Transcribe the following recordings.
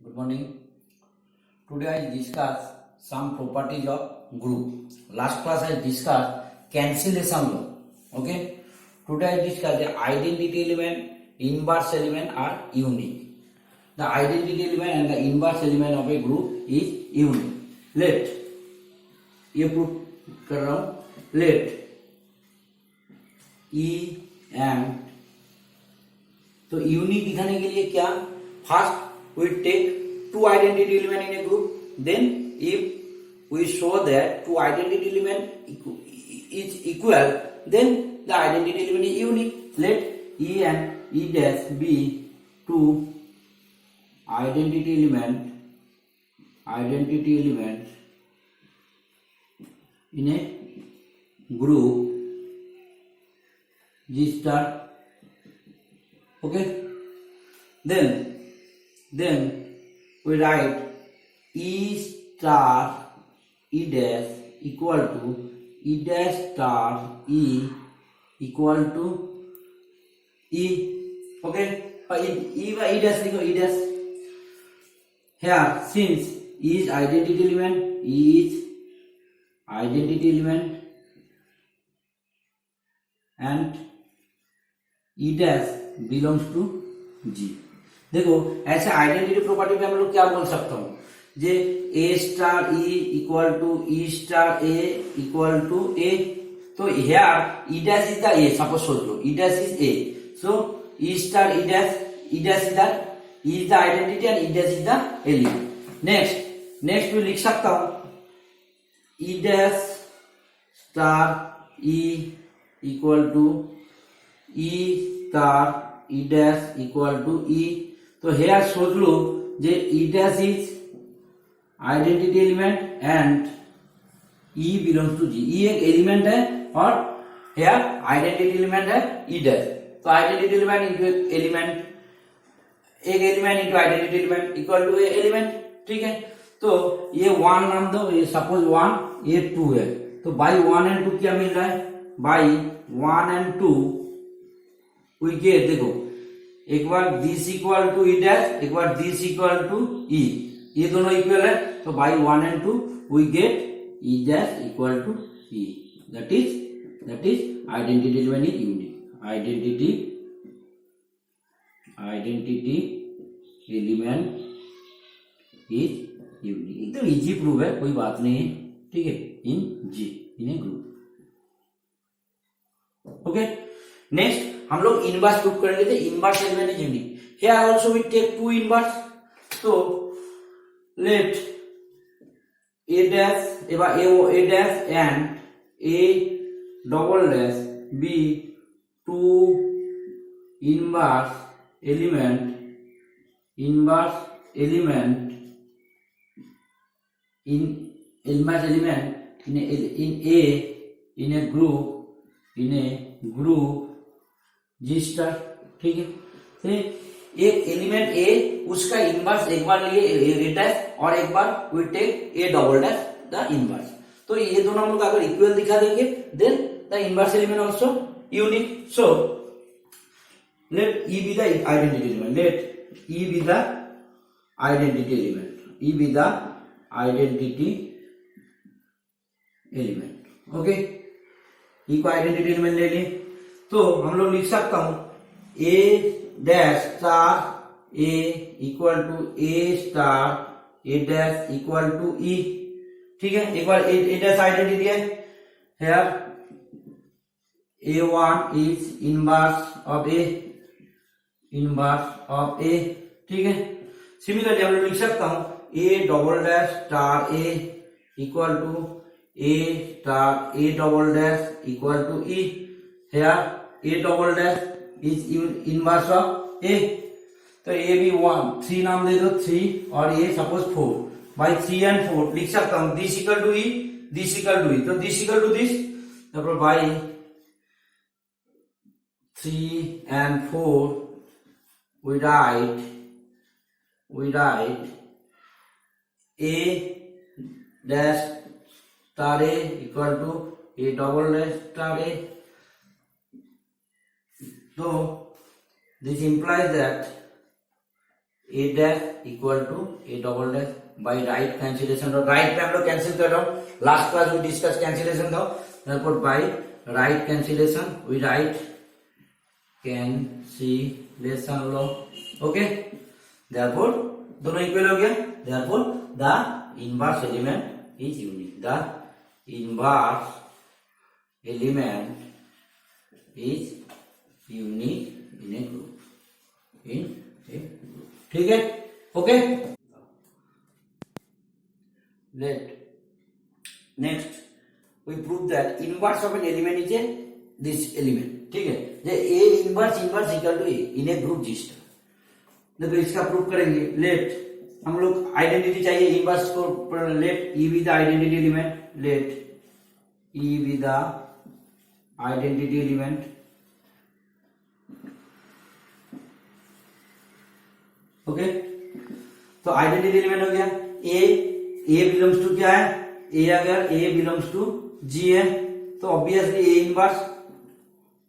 Good morning. Today I discuss some properties of group. Last class I discussed cancellation law. Okay. Today I discuss the identity element, inverse element are unique. The identity element and the inverse element of a group is unique. Let ये proof कर रहा हूं. Let E and तो unique दिखाने के लिए क्या, first we take two identity element in a group, then if we show that two identity element is equal, then the identity element is unique. Let E and E dash be two identity element in a group G star. Okay, then we write E star E dash equal to E dash star E equal to E. Okay, E by E dash लिखो, E dash. Here since E is identity element and E dash belongs to G. देखो ऐसे identity property में हम लोग क्या बोल सकता हूँ, जे a star e equal to e star a equal to a. तो here e dash is the a, suppose सोच लो e dash is a, so e star e dash is the identity and e dash is the element. Next मैं लिख सकता हूं e dash star e equal to e star e dash equal to e. तो here सोच लो जे e dash is identity element and e belongs to G. E एक element है और हेयर आइडेंटिटी एलिमेंट है ई डैश. तो identity element into element, एक element into identity element equal to element. ठीक है, तो ये वन नाम दो, ये सपोज वन, ये टू है. तो बाई वन एंड टू क्या मिल रहा है, by one and two we get, देखो एक बार this equal to e dash, एक बार दिस इक्वल टू ई, ये दोनों इक्वल है. तो by one and two we get e dash equal to e. That is identity element is unique. Identity element is unique. एकदम easy proof है, कोई बात नहीं है. ठीक है, in a group. Okay, next हम लोग इनवर्स प्रूफ करेंगे. तो inverse element is unique. Here also we take two inverse. तो let a dash a dash and a double dash be two inverse element in a group G स्टार. ठीक है, तो एक एलिमेंट ए, उसका इनवर्स एक बार लिए ए डैश और एक बार we take a double dash the inverse. तो ये दोनों हम लोग अगर इक्वल दिखा देंगे then the inverse element also unique. So let e be the identity element. Let E be the identity element. E be the identity element. Okay, E को identity element ले ली. तो हम लोग लिख सकता हूं a dash star a equal to a star a dash equal to e. ठीक है, एक बार ए डैश आइडेंटिटी है. Here A1 is inverse of a. ठीक है, सिमिलरली हम लोग लिख सकता हूं a double dash star a equal to a star a double dash equal to e. Here a double dash is inverse of ए. तो ए भी 1 3 नाम दे दो, 3 और ए सपोज 4. बाई 3 एंड 4 लिख सकता हूं this equal to e, this equal to e. तो this equal to this, तब by 3 and 4 we write a dash star a equal to a double dash star a. So this implies that a dash equal to a double dash by right cancellation. और right पे हम लोग cancel कर रहा हूँ, last class में discuss cancellation था, therefore by right cancellation we right cancellation law. Okay, therefore दोनों इक्वल हो गया, therefore the inverse element is unique, the inverse element is unique in a group, ठीक है। Okay, let next we prove that inverse of an element is a this element, ठीक है। जे a inverse equal to a in a group G star. देखो इसका proof करेंगे। Late हम लोग आइडेंटिटी चाहिए इनवर्स को, let e with identity element, let e with identity element. Okay, तो आइडेंटिटी एलिमेंट हो गया ए बिलोंग्स टू क्या है, ए अगर ए बिलोंग्स टू जी है तो obviously a inverse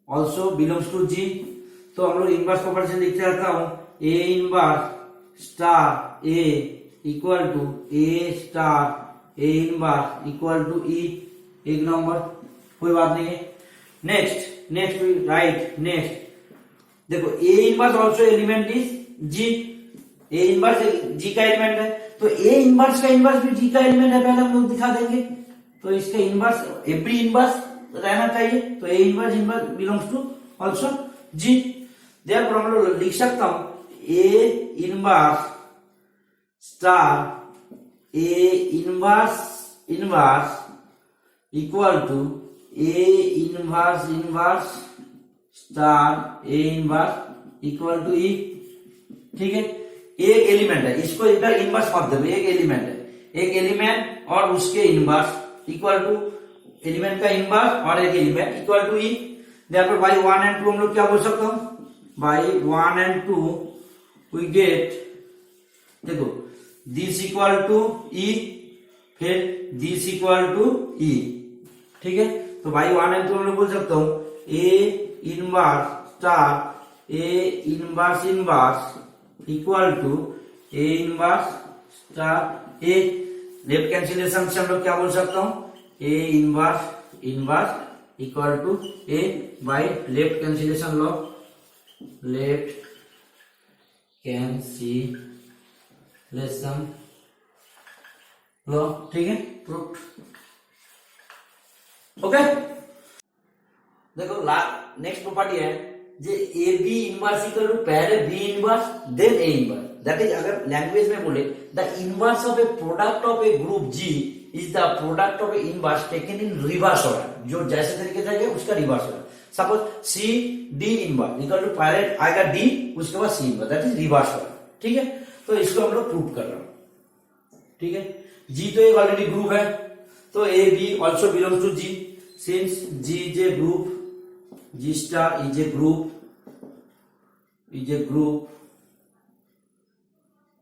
also belongs to G. तो हम लोग इनवर्स प्रॉपर्टी से लिख सकता हूं a inverse star a equal to a star a inverse equal to e. एक नंबर, कोई बात नहीं है। नेक्स्ट राइट, नेक्स्ट देखो a inverse also element is G, a inverse G का एलिमेंट है, तो ए इनवर्स का इनवर्स भी जी का एलिमेंट है, पहले हम लोग दिखा देंगे। तो इसका इनवर्स एवरी इनवर्स रहना चाहिए, तो a inverse belongs to also G. Therefore हम लोग लिख सकता हूं a inverse star a inverse equal to a inverse star a inverse equal to e, ठीक है। एक एलिमेंट है, इसको इधर इनवर्स मत दो, एक एलिमेंट है, एक एलिमेंट और उसके इनवर्स इक्वल टू एलिमेंट का इनवर्स और एक element equal to e. Therefore by 1 and 2 हम लोग क्या बोल सकता हूं, बाय 1 and 2 वी गेट, देखो दिस इक्वल टू ई, फिर दिस इक्वल टू ई, ठीक है। तो बाय 1 and 2 हम लोग बोल सकता हूं a inverse star a inverse equal to a inverse star a. Left cancellation से हम लोग क्या बोल सकता हूं a inverse equal to a by left cancellation law, left cancellation law, ठीक है, प्रूफ। ओके, देखो नेक्स्ट प्रॉपर्टी है जे a b inverse equal to पहले b inverse then a inverse, that is अगर लैंग्वेज में बोले the inverse of a product of a group ji is the product of a inverse taken in reverse order, जो जैसे तरीके से है उसका reverse order. Suppose c d inverse equal to पहले आएगा डी, उसके बाद c inverse, that is reverse order, ठीक है। तो इसको हम लोग प्रूव कर रहे हैं, ठीक है। जी तो एक ऑलरेडी ग्रुप है, तो a b also belongs to G, since G is a group, G star is a group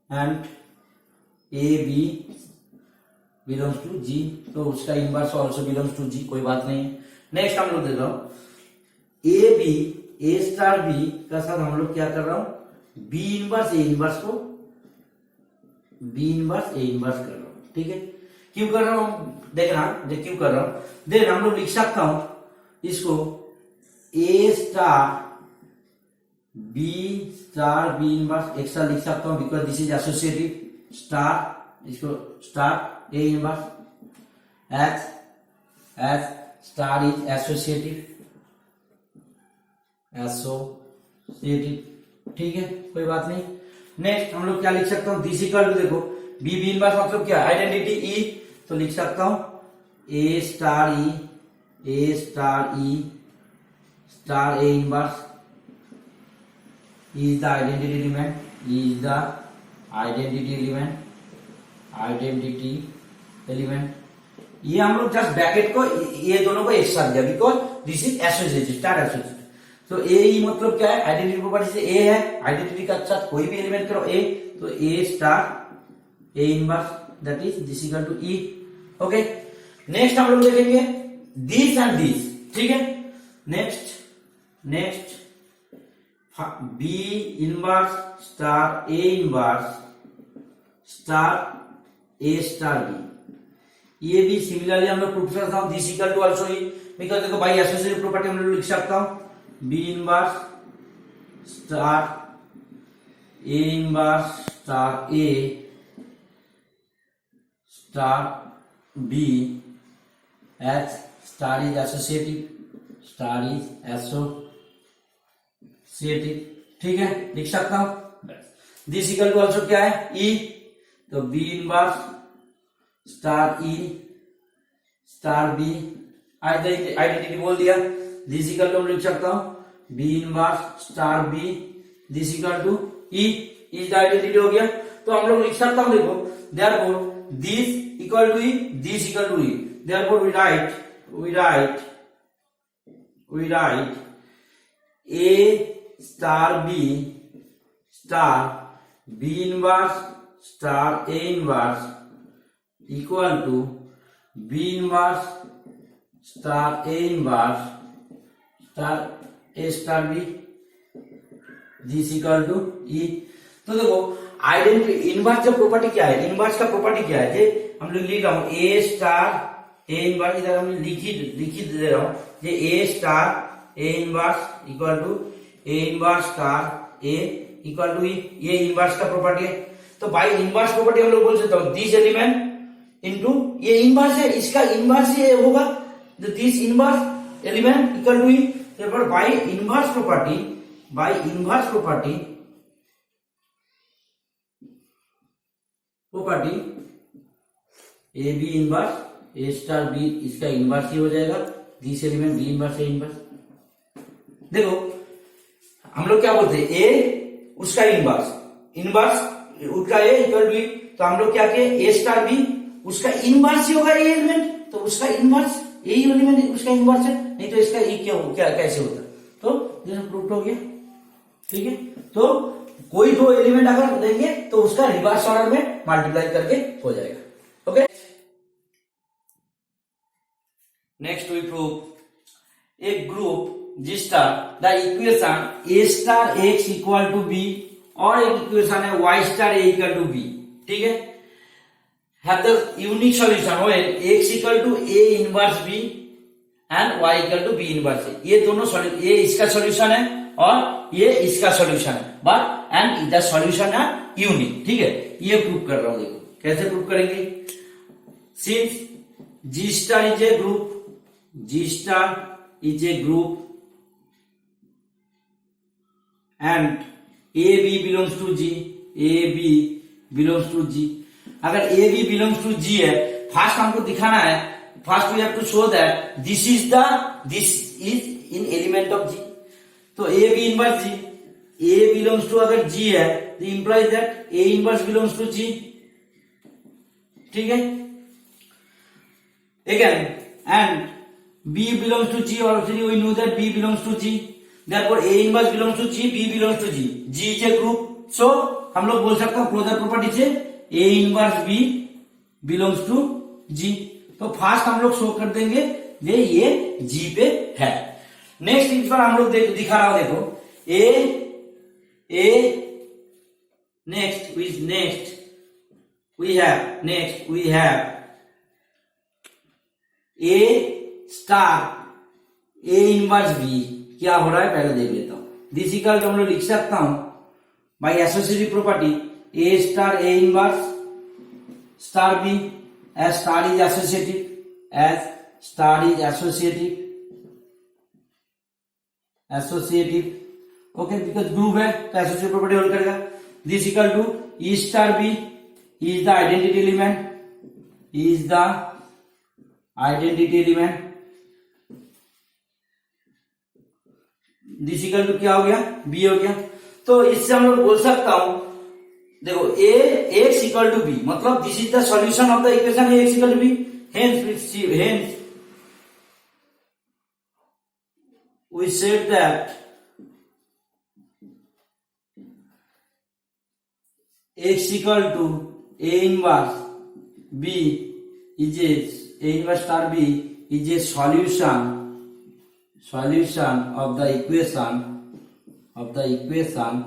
and A B belongs to G, तो उसका inverse also belongs to G, कोई बात नहीं। नेक्स्ट हम लोग देख रहा हूं a b a star b का साथ हम लोग क्या कर रहा हूं बी इनवर्स ए इनवर्स को बी इनवर्स ए इनवर्स कर रहा हूं, ठीक है। क्यों कर रहा हूं देखना, क्यों कर रहा हूं देख, हम लोग लिख सकता हूं इसको a star b inverse extra लिख सकता हूं because this is associative star, इसको star a inverse as star is associative, ठीक है, कोई बात नहीं। नेक्स्ट हम लोग क्या लिख सकता हूं दिस इक्वल टू, देखो बी इनवर्स मतलब क्या आइडेंटिटी ई, तो लिख सकता हूं a star e star a inverse is the identity element, ये हम लोग जस्ट ब्रैकेट को ये दोनों को एक साथ दिया because this is associated, star associated. तो ए ई मतलब क्या है, आइडेंटिटी प्रॉपर्टी से ए है, आइडेंटिटी का साथ कोई भी एलिमेंट करो ए, तो a star a inverse that is this equal to e. Okay, next हम लोग देखेंगे दिस एंड दिस, ठीक है। Next b inverse star a inverse star a star b, ये भी सिमिलरली हम लोग प्रूफ कर सकता हूं, this equal to also e, because देखो बाई एसोसिएटिव प्रॉपर्टी हम लोग लिख सकता हूं b inverse star a inverse star a star b h star is associative, star is associative, ठीक है, लिख सकता हूं। दिस इक्वल टू आल्सो क्या है ई, तो b inverse star e star b, identity बोल दिया। दिस इक्वल टू लिख सकता हूं b inverse star b, this equal to e, is identity हो गया। तो हम लोग लिख सकता हूं, देखो therefore this equal to e, this equal to e, therefore we write a star b inverse star a inverse equal to b inverse star a inverse star a star b, this equal to e. तो देखो identity inverse जो property क्या है, inverse का property क्या है, ये हम लोग लिख रहा हूं ए स्टार ए इनवर्स, इधर हम लिखी दे रहा हूं ये a star a inverse equal to a inverse star a equal to e, ये इनवर्स का प्रॉपर्टी है। तो बाय इनवर्स प्रॉपर्टी हम लोग बोल सकते हो दिस एलिमेंट इनटू ये इनवर्स है, इसका इनवर्स ये होगा, this inverse element equal to e, therefore by inverse property a b inverse a star b, इसका इनवर्स ही हो जाएगा, this element b inverse a inverse. देखो हम लोग क्या बोलते हैं ए उसका इनवर्स उसका ए इक्वल टू ई, तो हम लोग क्या किए ए स्टार बी उसका इनवर्स ही होगा ये एलिमेंट, तो उसका इनवर्स यही एलिमेंट उसका इनवर्स है, नहीं तो इसका ई क्या कैसे होता, तो जैसे प्रूफ हो गया, ठीक है। तो कोई दो एलिमेंट अगर लेंगे तो उसका रिवर्स ऑर्डर में मल्टीप्लाई करके हो जाएगा, okay. Next we prove a group जिसका the equation a star x equal to b और एक इक्वेशन है y star a equal to b, ठीक है, have the unique solution when x equal to a inverse b and y equal to b inverse a, ये दोनों ये इसका solution है और ये इसका सॉल्यूशन है, बट एंड द सॉल्यूशन है यूनिक, ठीक है। ये प्रूव कर रहा हूं, देखो कैसे प्रूव करेंगे। Since g star is a group and a b belongs to g, अगर a b belongs to G है, फर्स्ट हमको दिखाना है, first we have to show that this is an element of G, तो a b inverse G, a belongs to अगर G है तो implies that a inverse belongs to G, ठीक है। Again and b belongs to G, already we know that b belongs to G, therefore a inverse belongs to G, b belongs to ji, G is a group, so हम लोग बोल सकते हैं closure property से a inverse b belongs to G. तो first हम लोग show कर देंगे ये जी पे है। नेक्स्ट इस बार हम लोग दिखा रहा हूं, देखो next we have a star a inverse b, क्या हो रहा है पहले देख लेता हूं। दिस इक्वल टू हम लोग लिख सकता हूं by associative property a star a inverse star b, as star is associative okay, because group है तो एसोसिएटिव प्रॉपर्टी होल्ड करेगा। This equal to e star b is the identity element, this equal to क्या हो गया B हो गया। तो इससे हम लोग बोल सकता हूं, देखो a x equal to b, मतलब this is the solution of the equation a x equal to b, hence we said that x equal to a inverse b is a inverse star b is a solution of the equation of the equation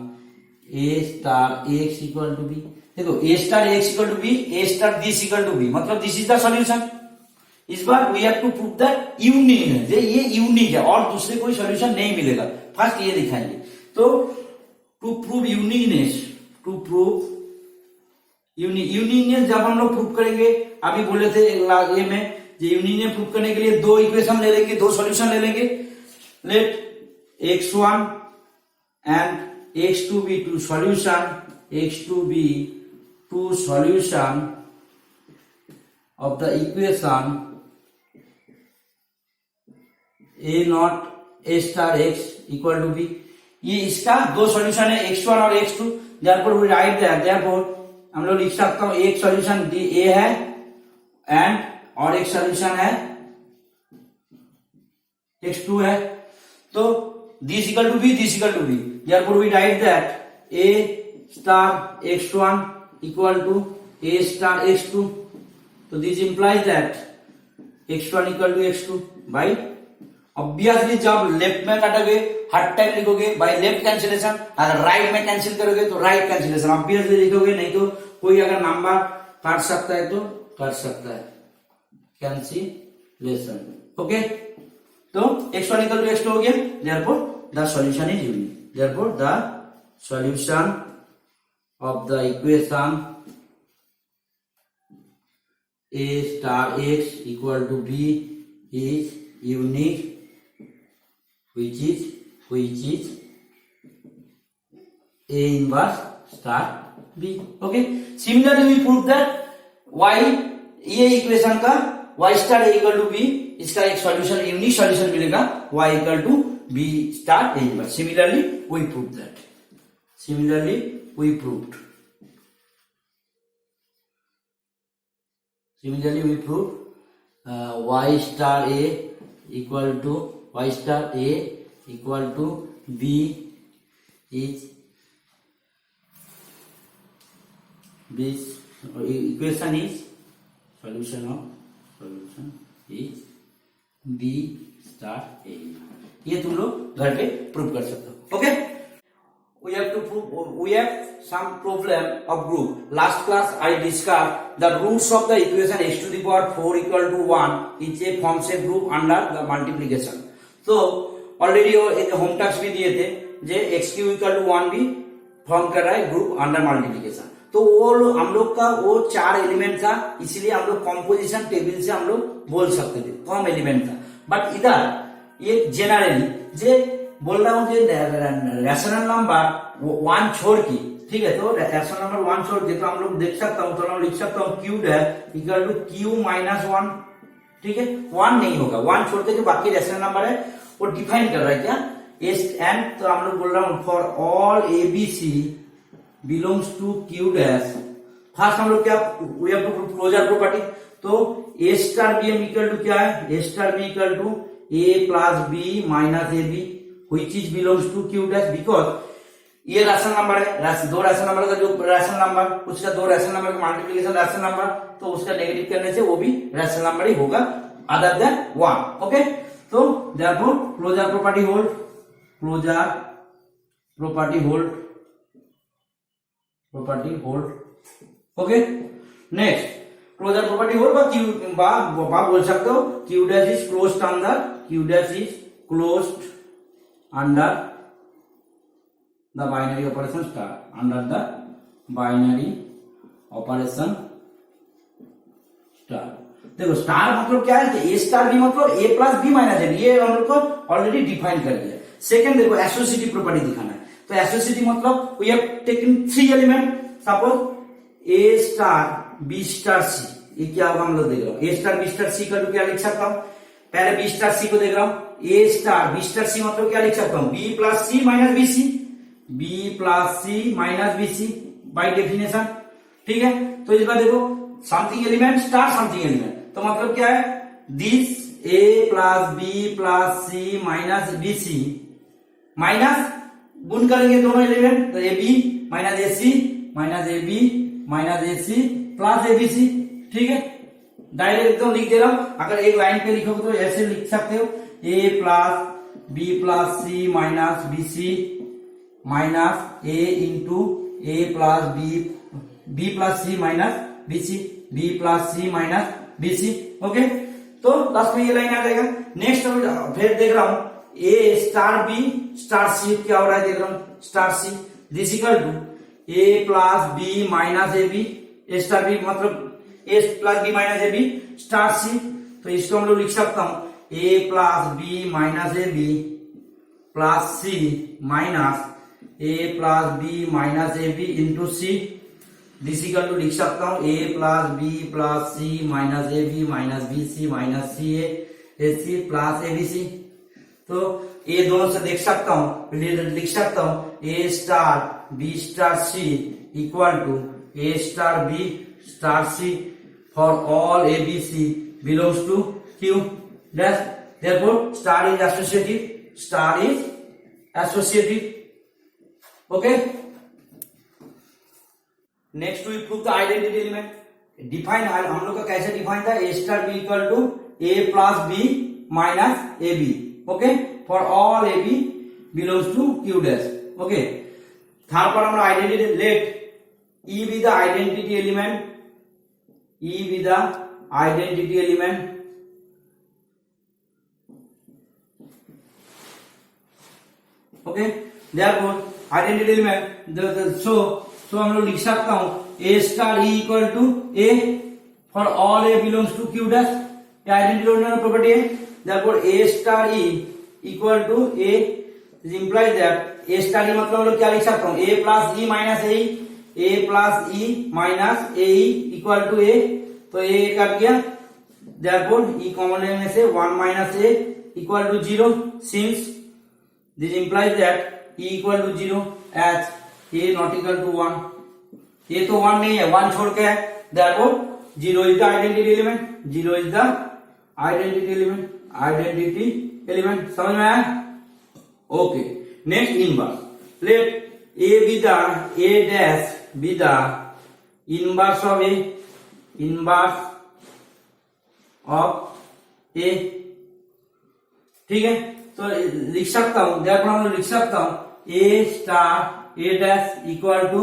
a star x equal to b. देखो a star x equal to b, a star this equal to b, मतलब this is the solution. इस बार we have to prove that unique है, ये unique है और दूसरे कोई सॉल्यूशन नहीं मिलेगा। फर्स्ट ये दिखाएंगे। तो to prove uniqueness, to prove uniqueness जब हम लोग प्रूव करेंगे, अभी बोले थे ये में यूनिकनेस प्रूव करने के लिए दो इक्वेशन ले लेंगे, दो सॉल्यूशन ले लेंगे। Let x1 and x2 be two solution, x2 be two solution of the equation a naught a star x equal to b। ये इसका दो सॉल्यूशन है x1 और x2। therefore we write that, therefore हम लोग लिख सकता हूं एक सॉल्यूशन a है एंड और एक सॉल्यूशन है x2 है। तो this equal to b, this equal to b, therefore we write that a star x1 equal to a star x2। तो this implies that x1 equal to x2 by obviously जब left में काटोगे हर time लिखोगे bye left cancellation, अगर right में cancel करोगे तो right cancellation obviously लिखोगे, नहीं तो कोई अगर नंबर काट सकता है तो काट सकता है कैंसिलेशन। ओके, तो x1 equal to x2 हो गया, therefore the solution is unique, therefore the solution of the equation a star x equal to b is unique, which is a inverse star b। okay, similarly we prove that y, ये इक्वेशन का y star a equal to b, इसका एक solution unique solution मिलेगा y equal to b star a inverse. Similarly we prove that, similarly we proved, similarly we prove y star a equal to y star a equal to b is this equation is solution is b star a। ये तुम लोग घर पे prove कर सकते हो। Okay, we have to prove, we have some problem of group। last class I discussed the roots of the equation x to the power 4 equal to 1 is a forms a group under the multiplication। तो already एक home task भी दिए थे जे x Q equal to 1 भी form कर रहा है group under multiplication. तो वो हम लोग का वो 4 एलिमेंट था, इसीलिए हम लोग कॉम्पोजिशन टेबल से हम लोग बोल सकते थे, कम एलिमेंट था। बट इधर ये जेनरली जे बोल रहा हूं कि रैशनल नंबर 1 छोड़ की, ठीक है, तो रैशनल नंबर 1 छोड़ के तो हम लोग देख सकता हूं, तो हम लिख सकता हूं क्यूब है इक्वल टू क्यू माइनस 1। ठीक है, 1 नहीं होगा, 1 छोड़ के जो बाकी रैशनल नंबर है वो डिफाइन कर रहा है क्या एस एंड। तो हम लोग बोल रहा हूं for all a b c belongs to Q dash. First हम लोग क्या we have to closure property. तो a star b m equal to क्या है, a star b equal to a plus b minus a b which is belongs to Q dash. Because ये rational number है, दो rational number का जो rational number उसका दो रैशनल नंबर का मल्टीप्लिकेशन रैशनल नंबर, तो उसका नेगेटिव करने से वो भी रैशनल नंबर ही होगा अदर देन 1। ओके, तो therefore closure property hold, closure property hold, property hold. Okay, next closure property hold बा बोल सकते हो Q dash is closed under, Q dash is closed under the binary operation star, under the binary operation star. देखो star मतलब क्या है, a star b मतलब a plus b minus a, ये हम लोग को ऑलरेडी डिफाइन कर दिया। सेकंड देखो एसोसिएटिव प्रॉपर्टी दिखाना है, तो एसोसिएटिव मतलब we have taken 3 element, suppose a star b star c, ये क्या होगा हम लोग देख रहे हो, a star b star c का क्या लिख सकता हूं, पहले बी स्टार सी को देख रहा हूं, a star b star c मतलब क्या लिख सकता हूं, b plus c minus b c, b plus c minus b c by definition. ठीक है, तो इस बार देखो something element star something element, तो मतलब क्या है this a plus b plus c minus b c minus गुण करेंगे दोनों एलिमेंट, तो a b minus a c minus a b minus a c plus a b c. ठीक है, डायरेक्ट एकदम लिख दे रहा हूं, अगर एक लाइन पे लिखोगे तो ऐसे लिख सकते हो a plus b plus c minus b c minus a into a plus b plus c minus b c, b plus c minus b c. Okay, तो लास्ट में ये लाइन आ जाएगा। नेक्स्ट फिर देख रहा हूं a star b star c क्या हो रहा है, देख रहा हूं star c this equal to a plus b minus a b, a star b मतलब a plus b minus a b star c. तो इसको हम लोग लिख सकता हूं a plus b minus a b plus c minus a plus b minus a b into c, this equal to लिख सकता हूं a plus b plus c minus a b minus b c minus c a c plus a b c. तो ये दोनों से देख सकता हूं, लिख सकता हूं a star b star c equal to a star b star c for all a b c belongs to Q dash, therefore star is associative, star is associative. Okay, next we prove the identity element. Define हम लोग का कैसे define था, a star b equal to a plus b minus a b, okay, for all a b belongs to Q dash. Okay, third पर हम identity let e be the identity element, e be the identity element okay, therefore identity element so हम लोग लिख सकता हूं a star e equal to a for all a belongs to Q dash, ये identity element property है। Therefore a star e equal to a implies that a star e मतलब हम लोग क्या लिख सकता हूं a plus e minus a plus e minus a equal to a, तो ए कर दिया, देयरफॉर ई कॉमन लेने से 1 minus a equal to 0 since this implies that e equal to 0 h a not equal to 1, ये तो 1 नहीं है, 1 छोड़ के है, therefore 0 is the identity element, 0 is the identity element, identity element. समझ में आया? Okay, next inverse, let a be the a dash be the inverse of a, inverse of a, ठीक है। तो लिख सकता हूं, देयरफॉर हम लिख सकता हूं a star a dash equal to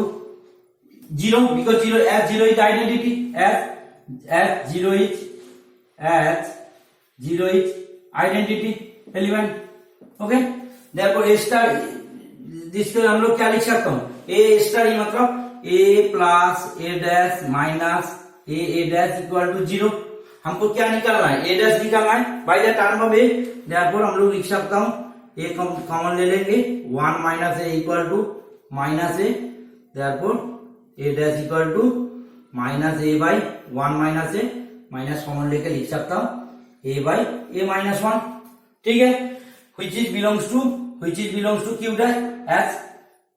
0 because 0 as 0 is identity, as 0 is identity element, okay, therefore a star जिसको हम लोग क्या लिख सकता हूं ए स्टार ई मतलब a plus a dash minus a dash equal to 0। हमको क्या निकालना है, ए डैश निकालना है by the term of a, therefore हम लोग लिख सकता हूं ए कॉमन ले लेंगे 1 minus a equal to minus a, therefore a dash equal to minus a by 1 minus a, minus common लेके लिख सकता हूं ए बाई ए माइनस 1, ठीक है। which is belongs to Q dash as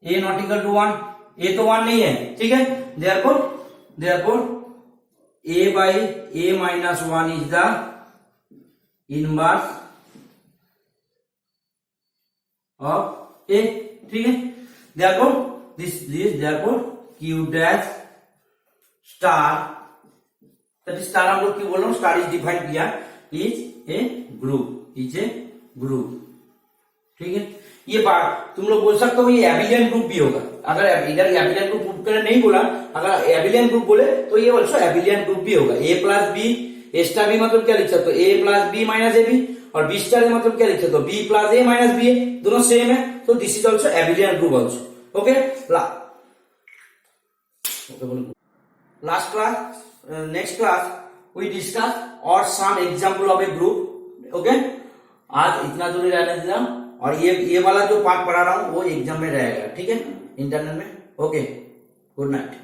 a not equal to 1, a तो 1 नहीं है, ठीक है, therefore a by a minus 1 is the inverse of a, ठीक है। Therefore this therefore Q dash star, that is star हम लोग क्यों बोल रहा हूं, स्टार इज डिफाइन किया इज ए ग्रुप, ठीक है। ये बात तुम लोग बोल सकते हो ये एबिलियन ग्रुप भी होगा, अगर इधर एबिलियन ग्रुप नहीं बोला, अगर एबिलियन ग्रुप बोले तो ये ऑल्सो एबिलियन ग्रुप भी होगा। A plus b, a star b मतलब क्या लिख सकते हो a plus b minus a b, और बी स्टार मतलब क्या लिख सकते हो b plus a minus b, दोनों सेम है, तो this is also abelian group also, okay. Last class, next class we discuss और some example of a group, okay. आज इतना दूर रहने देना, और ये वाला जो पार्ट पढ़ा रहा हूं वो एग्जाम में रहेगा, ठीक है, इंटरनल में, ओके। Good night.